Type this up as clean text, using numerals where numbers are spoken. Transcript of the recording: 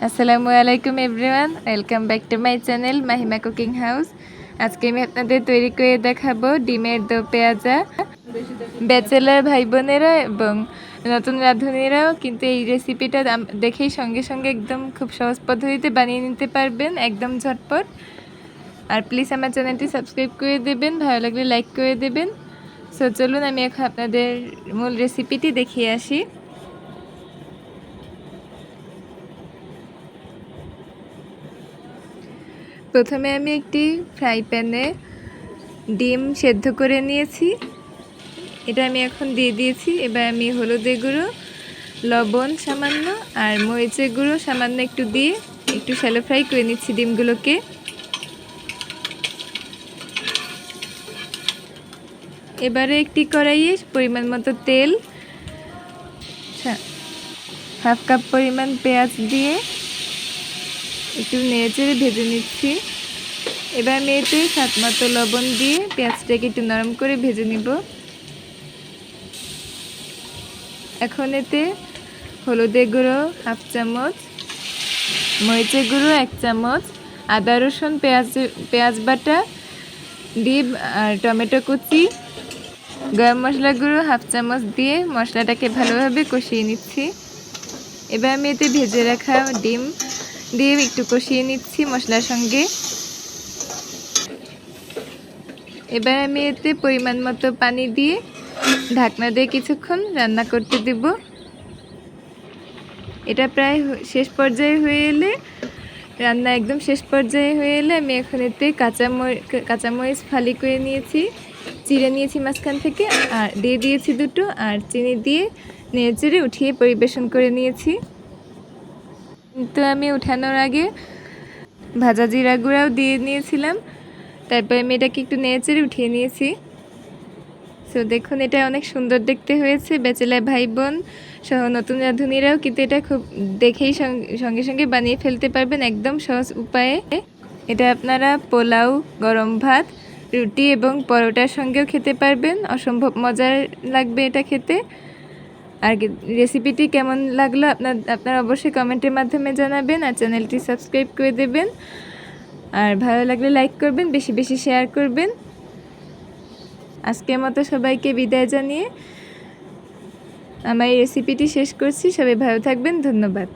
আসসালামু আলাইকুম everyone, welcome back to my channel Mahima cooking house. আজকে আমি আপনাদের তৈরি করে দেখাবো ডিমের দো পেঁয়াজা। ব্যাচেলার ভাই বোনেরা এবং নতুন রাঁধুনিরাও কিন্তু এই রেসিপিটা দেখেই সঙ্গে সঙ্গে একদম খুব সহজ পদ্ধতিতে বানিয়ে নিতে পারবেন, একদম ঝটপট। আর প্লিজ আমার চ্যানেলটি সাবস্ক্রাইব করে দেবেন, ভালো লাগলে লাইক করে দেবেন। সো চলুন আমি এখন আপনাদের মূল রেসিপিটি দেখিয়ে আসি। প্রথমে আমি একটি ফ্রাই প্যানে ডিম সেদ্ধ করে নিয়েছি, এটা আমি এখন দিয়ে দিয়েছি। এবার আমি হলুদের গুঁড়ো, লবণ সামান্য আর মরিচের গুঁড়ো সামান্য একটু দিয়ে একটু শ্যালো ফ্রাই করে নিচ্ছি ডিমগুলোকে। এবারে একটি কড়াইয়ে পরিমাণ মতো তেল, হাফ কাপ পরিমাণ পেঁয়াজ দিয়ে একটু নেড়েচেড়ে ভেজে নিচ্ছি। এবার আমি এতে স্বাদ মতো লবণ দিয়ে পেঁয়াজটাকে একটু নরম করে ভেজে নিব। এখন এতে হলুদের গুঁড়ো হাফ চামচ, মরিচের গুঁড়ো 1 চামচ, আদা রসুন পেঁয়াজ বাটা দিয়ে আর টমেটো কুচি, গরম মশলা গুঁড়ো হাফ চামচ দিয়ে মশলাটাকে ভালোভাবে কষিয়ে নিচ্ছি। এবার আমি এতে ভেজে রাখা ডিম দিয়ে একটু কষিয়ে নিচ্ছি মশলার সঙ্গে। এবার আমি এতে পরিমাণ মতো পানি দিয়ে ঢাকনা দিয়ে কিছুক্ষণ রান্না করতে দেব। এটা প্রায় শেষ পর্যায়ে হয়ে এলে, রান্না একদম শেষ পর্যায়ে হয়ে এলে আমি এখন এতে কাঁচামরিচ ফালি করে নিয়েছি, চিড়ে নিয়েছি মাঝখান থেকে, আর দিয়ে দিয়েছি দুটো, আর চিনি দিয়ে নেড়েচেড়ে উঠিয়ে পরিবেশন করে নিয়েছি। কিন্তু আমি উঠানোর আগে ভাজা জিরা গুঁড়াও দিয়ে নিয়েছিলাম, তারপর আমি এটাকে একটু নেড়েচেড়ে উঠিয়ে নিয়েছি। সো দেখুন, এটা অনেক সুন্দর দেখতে হয়েছে। ব্যাচেলার ভাই বোন সহ নতুন রাঁধুনিরাও কিন্তু এটা খুব দেখেই সঙ্গে সঙ্গে বানিয়ে ফেলতে পারবেন একদম সহজ উপায়ে। এটা আপনারা পোলাও, গরম ভাত, রুটি এবং পরোটার সঙ্গেও খেতে পারবেন, অসম্ভব মজার লাগবে এটা খেতে। আর রেসিপিটি কেমন লাগলো আপনারা অবশ্যই কমেন্টের মাধ্যমে জানাবেন, আর চ্যানেলটি সাবস্ক্রাইব করে দেবেন, আর ভালো লাগলে লাইক করবেন, বেশি বেশি শেয়ার করবেন। আজকের মতো সবাইকে বিদায় জানিয়ে আমার এই রেসিপিটি শেষ করছি। সবাই ভালো থাকবেন, ধন্যবাদ।